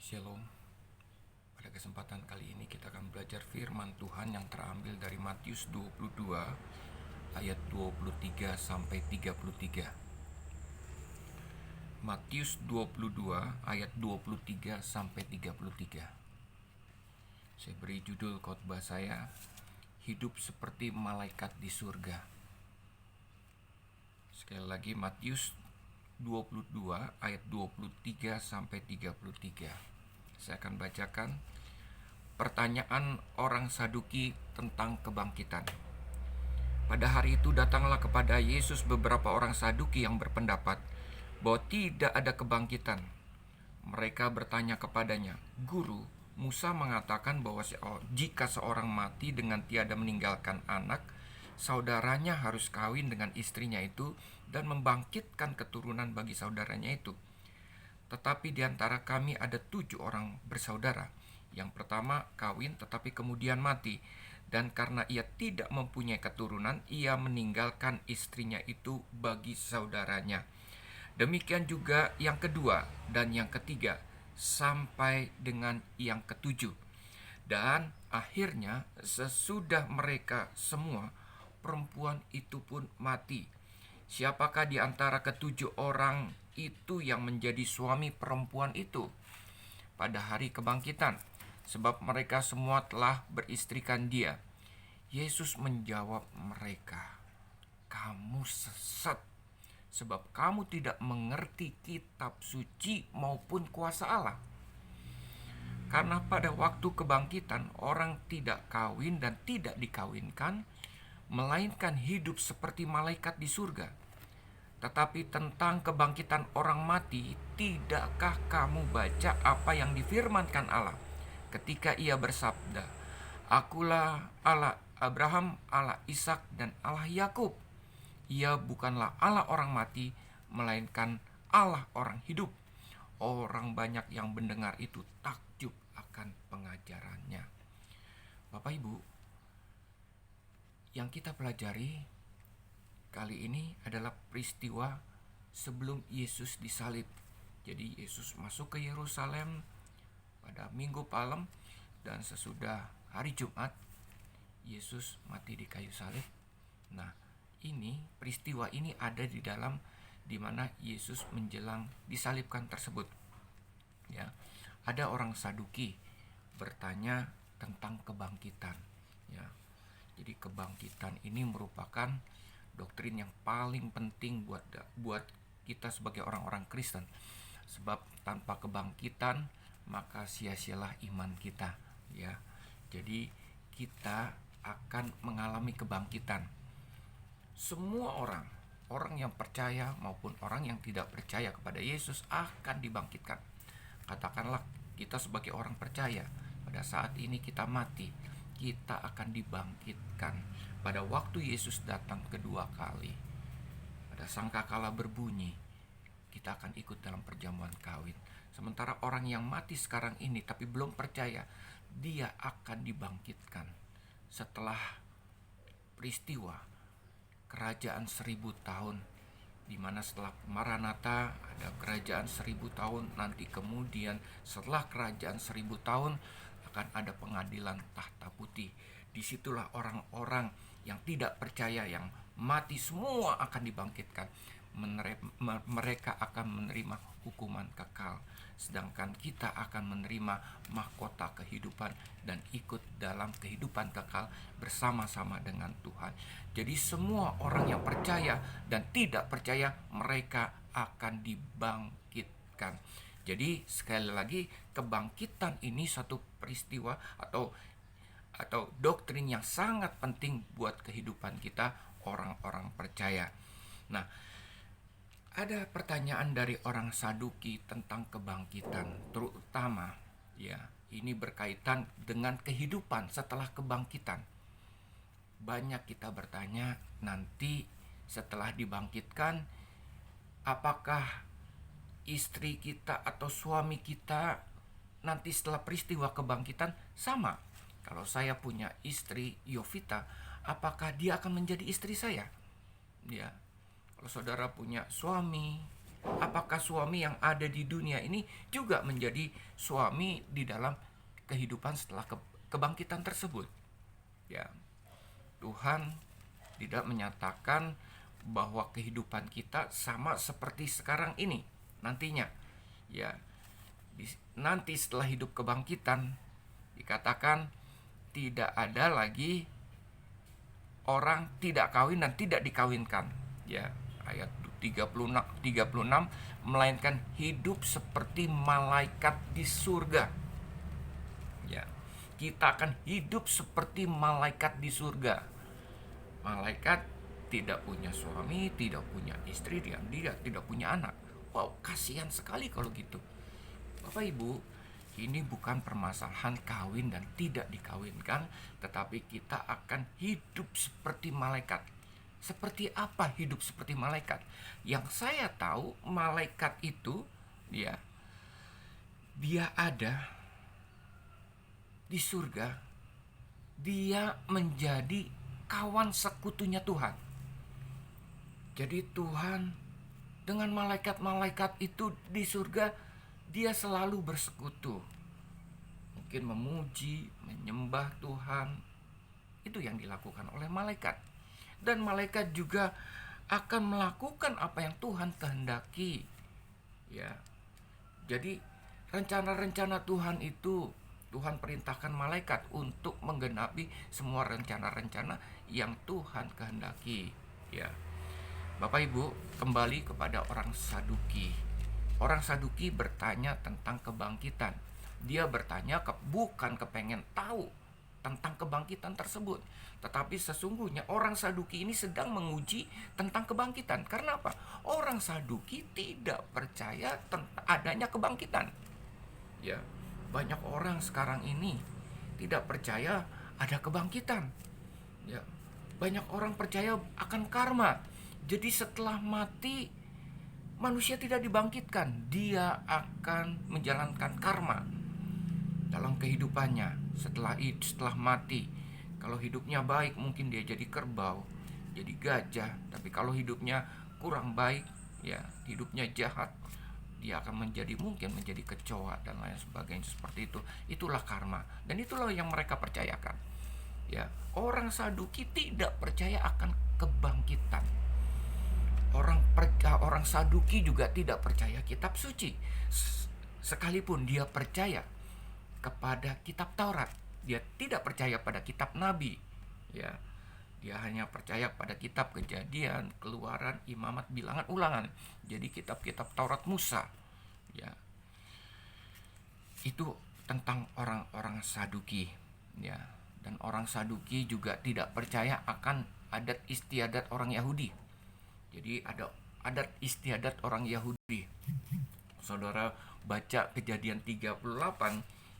Shalom. Pada kesempatan kali ini kita akan belajar firman Tuhan yang terambil dari Matius 22 ayat 23 sampai 33. Matius 22 ayat 23 sampai 33. Saya beri judul khotbah saya, Hidup seperti malaikat di surga. Sekali lagi Matius 22 ayat 23 sampai 33. Saya akan bacakan pertanyaan orang Saduki tentang kebangkitan. Pada hari itu datanglah kepada Yesus beberapa orang Saduki yang berpendapat bahwa tidak ada kebangkitan. Mereka bertanya kepadanya, "Guru, Musa mengatakan bahwa jika seorang mati dengan tiada meninggalkan anak, saudaranya harus kawin dengan istrinya itu dan membangkitkan keturunan bagi saudaranya itu. Tetapi di antara kami ada 7 orang bersaudara. Yang pertama kawin tetapi kemudian mati, dan karena ia tidak mempunyai keturunan, ia meninggalkan istrinya itu bagi saudaranya. Demikian juga yang kedua dan yang ketiga, sampai dengan yang ketujuh. Dan akhirnya sesudah mereka semua, perempuan itu pun mati. Siapakah di antara ketujuh orang itu yang menjadi suami perempuan itu pada hari kebangkitan? Sebab mereka semua telah beristrikan dia." Yesus menjawab mereka, "Kamu sesat, sebab kamu tidak mengerti kitab suci maupun kuasa Allah. Karena pada waktu kebangkitan orang tidak kawin dan tidak dikawinkan, melainkan hidup seperti malaikat di surga. Tetapi tentang kebangkitan orang mati, tidakkah kamu baca apa yang difirmankan Allah ketika ia bersabda, 'Akulah Allah Abraham, Allah Ishak dan Allah Yakub'? Ia bukanlah Allah orang mati, melainkan Allah orang hidup." Orang banyak yang mendengar itu takjub akan pengajarannya. Bapak Ibu, yang kita pelajari kali ini adalah peristiwa sebelum Yesus disalib. Jadi Yesus masuk ke Yerusalem pada Minggu Palem, dan sesudah hari Jumat Yesus mati di kayu salib. Nah, ini peristiwa ini ada di dalam di mana Yesus menjelang disalibkan tersebut. Ya, ada orang Saduki bertanya tentang kebangkitan. Ya, jadi kebangkitan ini merupakan doktrin yang paling penting buat kita sebagai orang-orang Kristen. Sebab tanpa kebangkitan maka sia-sialah iman kita. Ya, jadi kita akan mengalami kebangkitan. Semua orang yang percaya maupun orang yang tidak percaya kepada Yesus akan dibangkitkan. Katakanlah kita sebagai orang percaya, pada saat ini kita mati, kita akan dibangkitkan pada waktu Yesus datang kedua kali. Pada sangkakala berbunyi, kita akan ikut dalam perjamuan kawin. Sementara orang yang mati sekarang ini tapi belum percaya, dia akan dibangkitkan setelah peristiwa kerajaan 1000 tahun, di mana setelah Maranatha ada kerajaan 1000 tahun. Nanti kemudian setelah kerajaan 1000 tahun akan ada pengadilan tahta putih. Disitulah orang-orang yang tidak percaya, yang mati semua akan dibangkitkan. Mereka akan menerima hukuman kekal, sedangkan kita akan menerima mahkota kehidupan dan ikut dalam kehidupan kekal bersama-sama dengan Tuhan. Jadi semua orang yang percaya dan tidak percaya, mereka akan dibangkitkan. Jadi sekali lagi, kebangkitan ini satu peristiwa atau doktrin yang sangat penting buat kehidupan kita orang-orang percaya. Nah, ada pertanyaan dari orang Saduki tentang kebangkitan, terutama ya, ini berkaitan dengan kehidupan setelah kebangkitan. Banyak kita bertanya, nanti setelah dibangkitkan, apakah istri kita atau suami kita nanti setelah peristiwa kebangkitan sama? Kalau saya punya istri Yovita, apakah dia akan menjadi istri saya? Ya. Kalau saudara punya suami, apakah suami yang ada di dunia ini juga menjadi suami di dalam kehidupan setelah kebangkitan tersebut. Ya, Tuhan tidak menyatakan bahwa kehidupan kita sama seperti sekarang ini nantinya. Ya, nanti setelah hidup kebangkitan dikatakan tidak ada lagi orang tidak kawin dan tidak dikawinkan. Ya, ayat 36 melainkan hidup seperti malaikat di surga. Ya, kita akan hidup seperti malaikat di surga. Malaikat tidak punya suami, tidak punya istri, dia tidak punya anak. Wow, kasihan sekali kalau gitu. Bapak Ibu, ini bukan permasalahan kawin dan tidak dikawinkan, tetapi kita akan hidup seperti malaikat. Seperti apa hidup seperti malaikat? Yang saya tahu, malaikat itu dia ada di surga. Dia menjadi kawan sekutunya Tuhan. Jadi Tuhan dengan malaikat-malaikat itu di surga, dia selalu bersekutu. Mungkin memuji, menyembah Tuhan. Itu yang dilakukan oleh malaikat. Dan malaikat juga akan melakukan apa yang Tuhan kehendaki. Ya. Jadi rencana-rencana Tuhan itu, Tuhan perintahkan malaikat untuk menggenapi semua rencana-rencana yang Tuhan kehendaki. Ya. Bapak Ibu, kembali kepada orang Saduki. Orang Saduki bertanya tentang kebangkitan. Dia bertanya bukan kepengen tahu tentang kebangkitan tersebut, tetapi sesungguhnya orang Saduki ini sedang menguji tentang kebangkitan. Karena apa? Orang Saduki tidak percaya tentang adanya kebangkitan. Ya, banyak orang sekarang ini tidak percaya ada kebangkitan. Ya, banyak orang percaya akan karma. Jadi setelah mati manusia tidak dibangkitkan, dia akan menjalankan karma dalam kehidupannya setelah mati. Kalau hidupnya baik mungkin dia jadi kerbau, jadi gajah. Tapi kalau hidupnya kurang baik, ya hidupnya jahat, dia akan mungkin menjadi kecoa dan lain sebagainya seperti itu. Itulah karma dan itulah yang mereka percayakan. Ya, orang Saduki tidak percaya akan kebangkitan. Orang Saduki juga tidak percaya kitab suci. Sekalipun dia percaya kepada kitab Taurat, dia tidak percaya pada kitab Nabi. Ya, dia hanya percaya pada kitab Kejadian, Keluaran, Imamat, Bilangan, Ulangan. Jadi kitab-kitab Taurat Musa. Ya, itu tentang orang-orang Saduki. Ya, dan orang Saduki juga tidak percaya akan adat istiadat orang Yahudi. Jadi ada adat istiadat orang Yahudi. Saudara baca Kejadian 38,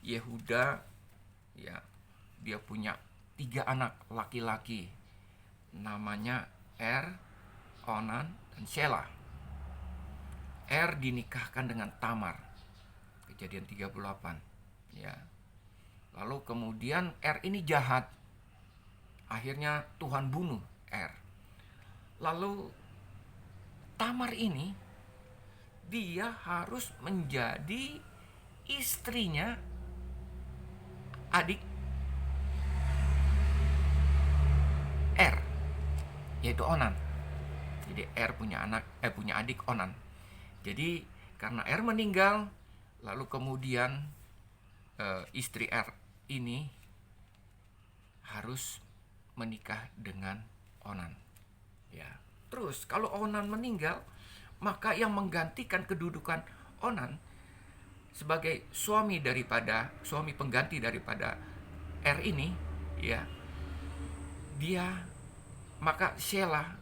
Yehuda ya, dia punya 3 anak laki-laki. Namanya Onan, dan Shelah. Dinikahkan dengan Tamar. Kejadian 38. Ya. Lalu kemudian ini jahat. Akhirnya Tuhan bunuh Lalu Tamar ini dia harus menjadi istrinya adik yaitu Onan. Jadi punya adik Onan. Jadi karena meninggal, lalu kemudian istri ini harus menikah dengan Onan. Ya. Terus kalau Onan meninggal, maka yang menggantikan kedudukan Onan sebagai suami pengganti daripada ini, ya, maka Shelah,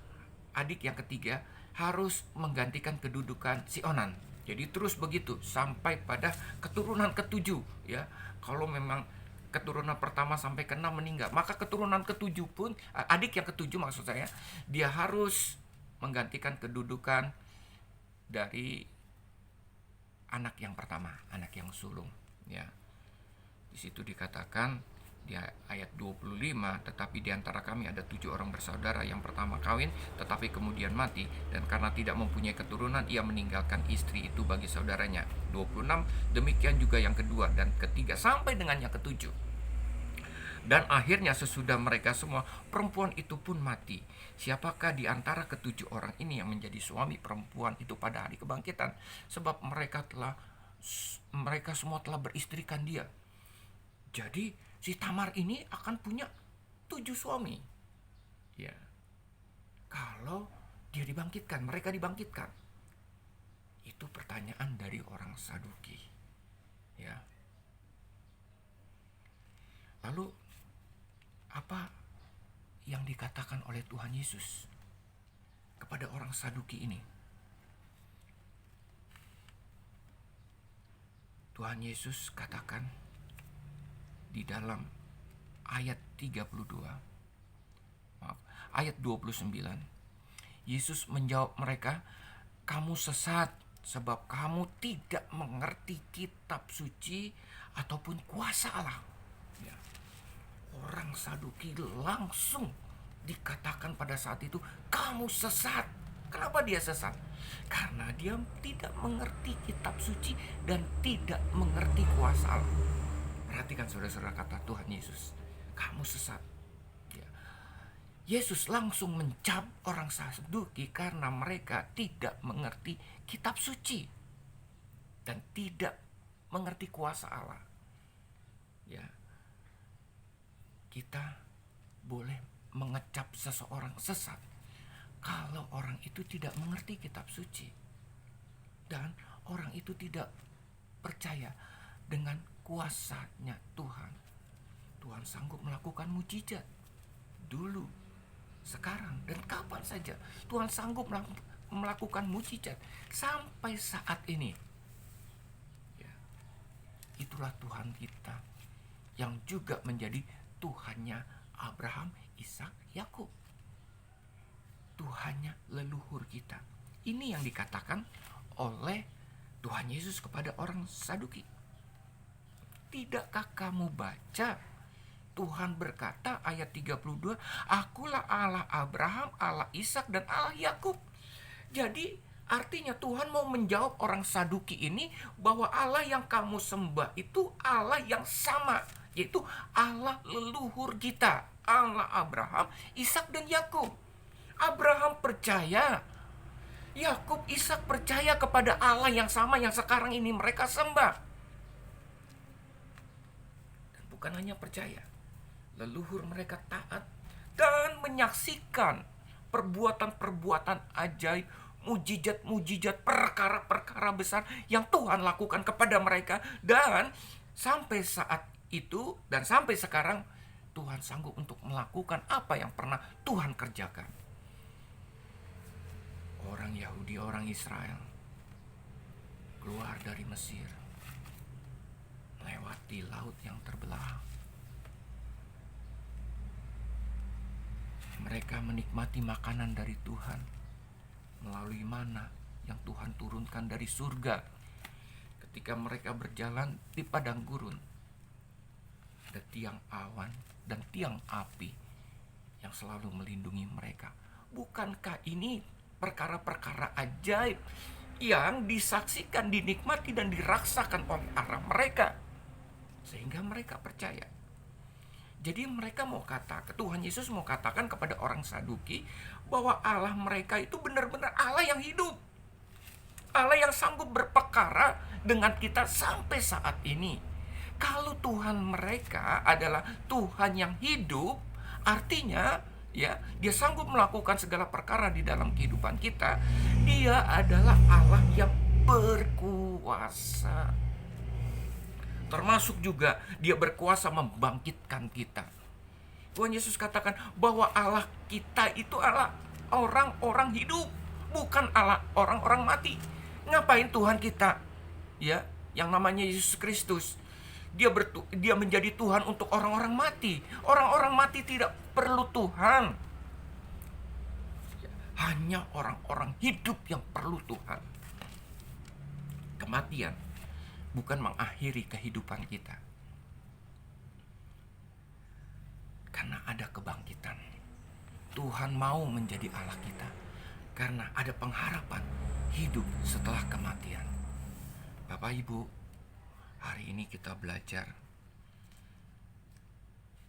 adik yang ketiga, harus menggantikan kedudukan si Onan. Jadi terus begitu sampai pada keturunan ketujuh, ya. Kalau memang keturunan pertama sampai ke-6 meninggal, maka keturunan ketujuh pun, adik yang ketujuh maksud saya, dia harus menggantikan kedudukan dari anak yang pertama, anak yang sulung, ya. Di situ dikatakan Di ayat 25, tetapi di antara kami ada 7 orang bersaudara. Yang pertama kawin, tetapi kemudian mati, dan karena tidak mempunyai keturunan, ia meninggalkan istri itu bagi saudaranya. 26, demikian juga yang kedua dan ketiga, sampai dengan yang ketujuh. Dan akhirnya sesudah mereka semua, perempuan itu pun mati. Siapakah di antara ketujuh orang ini yang menjadi suami perempuan itu pada hari kebangkitan? Sebab mereka semua telah beristrikan dia. Jadi si Tamar ini akan punya 7 suami. Ya. Kalau dia dibangkitkan, mereka dibangkitkan. Itu pertanyaan dari orang Saduki. Ya. Lalu apa yang dikatakan oleh Tuhan Yesus kepada orang Saduki ini? Tuhan Yesus katakan di dalam ayat 29, Yesus menjawab mereka, kamu sesat sebab kamu tidak mengerti kitab suci ataupun kuasa Allah. Ya. Orang Saduki langsung dikatakan pada saat itu, kamu sesat. Kenapa dia sesat? Karena dia tidak mengerti kitab suci dan tidak mengerti kuasa Allah. Perhatikan saudara-saudara kata Tuhan Yesus, kamu sesat. Ya. Yesus langsung mencap orang Saduki karena mereka tidak mengerti kitab suci dan tidak mengerti kuasa Allah. Ya. Kita boleh mengecap seseorang sesat kalau orang itu tidak mengerti kitab suci dan orang itu tidak percaya dengan kuasanya Tuhan. Tuhan sanggup melakukan mujizat dulu, sekarang, dan kapan saja. Tuhan sanggup melakukan mujizat sampai saat ini. Ya. Itulah Tuhan kita yang juga menjadi Tuhannya Abraham, Ishak, Yakub. Tuhannya leluhur kita. Ini yang dikatakan oleh Tuhan Yesus kepada orang Saduki. Tidakkah kamu baca? Tuhan berkata ayat 32, akulah Allah Abraham, Allah Ishak, dan Allah Yakub. Jadi artinya Tuhan mau menjawab orang Saduki ini bahwa Allah yang kamu sembah itu Allah yang sama, yaitu Allah leluhur kita, Allah Abraham, Ishak, dan Yakub. Abraham percaya, Yakub, Ishak percaya kepada Allah yang sama yang sekarang ini mereka sembah. Dan bukan hanya percaya, leluhur mereka taat dan menyaksikan perbuatan-perbuatan ajaib, mujizat-mujizat, perkara-perkara besar yang Tuhan lakukan kepada mereka. Dan sampai saat itu dan sampai sekarang Tuhan sanggup untuk melakukan apa yang pernah Tuhan kerjakan. Orang Yahudi, orang Israel keluar dari Mesir, melewati laut yang terbelah. Mereka menikmati makanan dari Tuhan melalui mana yang Tuhan turunkan dari surga. Ketika mereka berjalan di padang gurun, ada tiang awan dan tiang api yang selalu melindungi mereka. Bukankah ini perkara-perkara ajaib yang disaksikan, dinikmati, dan dirasakan oleh arah mereka, sehingga mereka percaya. Jadi mereka mau katakan, Tuhan Yesus mau katakan kepada orang Saduki bahwa Allah mereka itu benar-benar Allah yang hidup, Allah yang sanggup berperkara dengan kita sampai saat ini. Kalau Tuhan mereka adalah Tuhan yang hidup, artinya ya, dia sanggup melakukan segala perkara di dalam kehidupan kita. Dia adalah Allah yang berkuasa. Termasuk juga dia berkuasa membangkitkan kita. Tuhan Yesus katakan bahwa Allah kita itu Allah orang-orang hidup, bukan Allah orang-orang mati. Ngapain Tuhan kita, ya, yang namanya Yesus Kristus, dia menjadi Tuhan untuk orang-orang mati. Orang-orang mati tidak perlu Tuhan. Hanya orang-orang hidup yang perlu Tuhan. Kematian bukan mengakhiri kehidupan kita. karena ada kebangkitan. Tuhan mau menjadi Allah kita karena ada pengharapan hidup setelah kematian. Bapak Ibu, hari ini kita belajar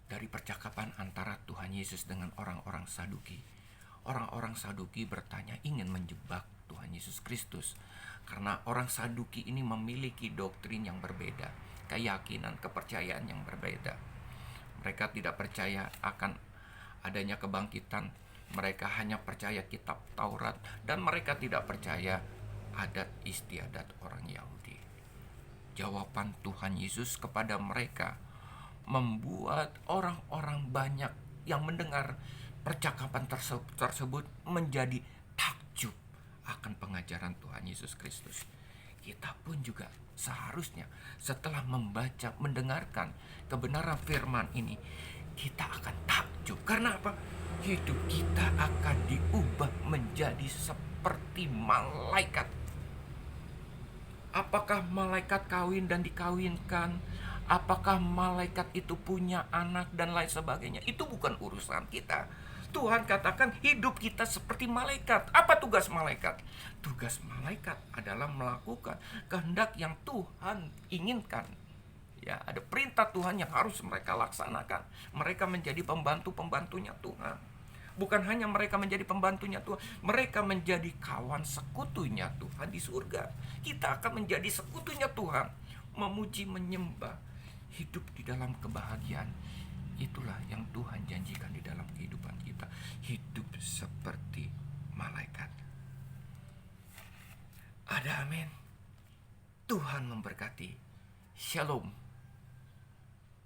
dari percakapan antara Tuhan Yesus dengan orang-orang Saduki. Orang-orang Saduki bertanya, ingin menjebak Tuhan Yesus Kristus, karena orang Saduki ini memiliki doktrin yang berbeda, keyakinan, kepercayaan yang berbeda. Mereka tidak percaya akan adanya kebangkitan. Mereka hanya percaya kitab Taurat, dan mereka tidak percaya adat istiadat orang Yahudi. Jawaban Tuhan Yesus kepada mereka membuat orang-orang banyak yang mendengar percakapan tersebut menjadi takjub akan pengajaran Tuhan Yesus Kristus. Kita pun juga seharusnya setelah membaca, mendengarkan kebenaran firman ini, kita akan takjub. Karena apa? Hidup kita akan diubah menjadi seperti malaikat. Apakah malaikat kawin dan dikawinkan? Apakah malaikat itu punya anak dan lain sebagainya? Itu bukan urusan kita. Tuhan katakan hidup kita seperti malaikat. Apa tugas malaikat? Tugas malaikat adalah melakukan kehendak yang Tuhan inginkan. Ya, ada perintah Tuhan yang harus mereka laksanakan. Mereka menjadi pembantu-pembantunya Tuhan. Bukan hanya mereka menjadi pembantunya Tuhan, mereka menjadi kawan sekutunya Tuhan di surga. Kita akan menjadi sekutunya Tuhan, memuji, menyembah, hidup di dalam kebahagiaan. Itulah yang Tuhan janjikan di dalam kehidupan kita. Hidup seperti malaikat. Ada amin. Tuhan memberkati. Shalom.